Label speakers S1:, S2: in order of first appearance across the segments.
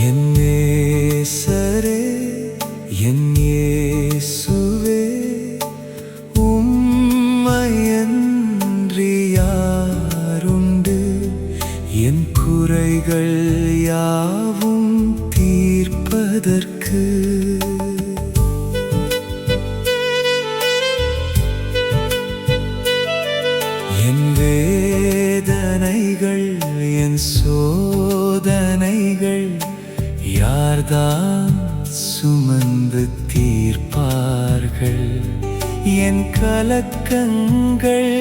S1: என் நேசரே, என் இயேசுவே, உம்மையன்றி யாருண்டு? என் குறைகள் யாவும் தீர்ப்பதற்கு. என் வேதனைகள், என் சோதனைகள் யார்தான் சுமந்து தீர்ப்பார்கள்? என் கலக்கங்கள்,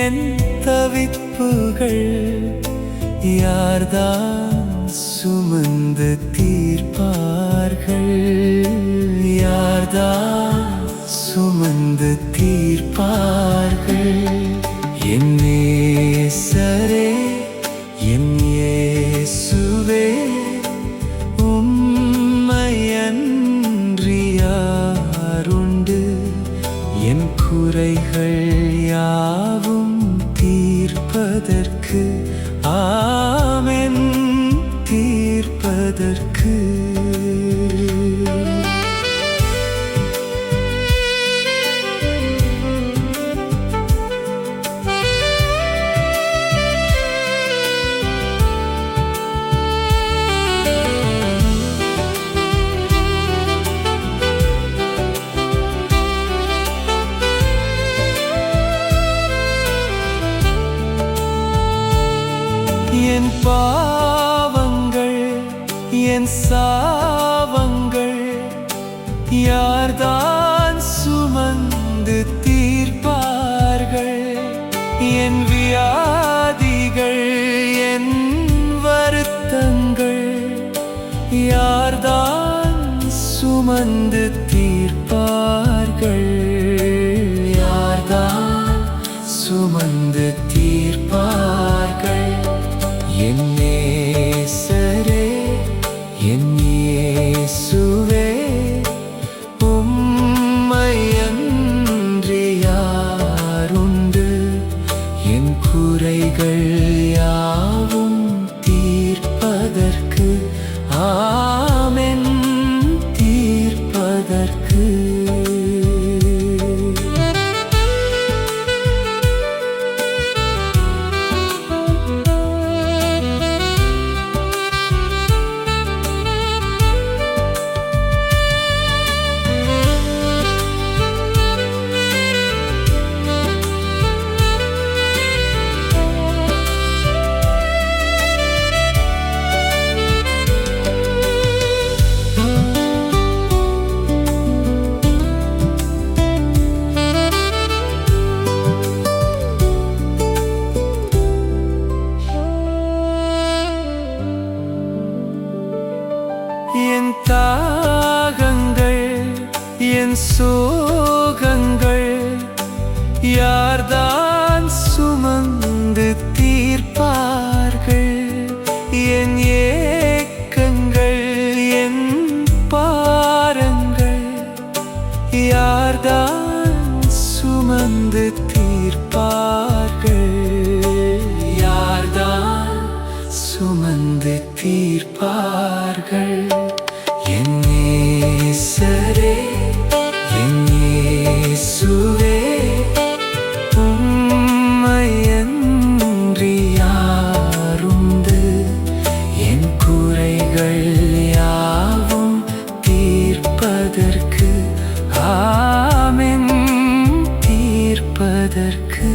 S1: என் தவிப்புகள் யார்தான் சுமந்து தீர்ப்பார்கள்? யார்தான் சுமந்து தீர்ப்பார்கள்? என் நேசரே, என் இயேசுவே, உம்மையன்றி யாருண்டு? என் குறைகள் யாவும் தீர்ப்பதற்கு. ஆமென், தீர்ப்பதற்கு. என் பாவங்கள், என் சாவங்கள் யார்தான் சுமந்து தீர்ப்பார்கள்? என் வியாதிகள், என் வருத்தங்கள் யார்தான் சுமந்து தீர்ப்பார்கள்? யார்தான் சுமந்து தீர்ப்பார்கள்? என் நேசரே, என் இயேசுவே, உம்மையன்றி யாருண்டு? என் குறைகள் யாவும் தீர்ப்பதற்கு. ஆமென், தீர்ப்பதற்கு. என் தாகங்கள், என் சோகங்கள் யார்தான் சுமந்து தீர்ப்பார்கள்? என் ஏக்கங்கள், என் பாரங்கள் யார்தான் சுமந்து தீர்ப்பார்கள்? யார்தான் சுமந்து தீர்ப்பார்கள்? என் நேசரே, என் இயேசுவே, உம்மையன்றி யாருண்டு? என் குறைகள் யாவும் தீர்ப்பதற்கு. ஆமென், தீர்ப்பதற்கு.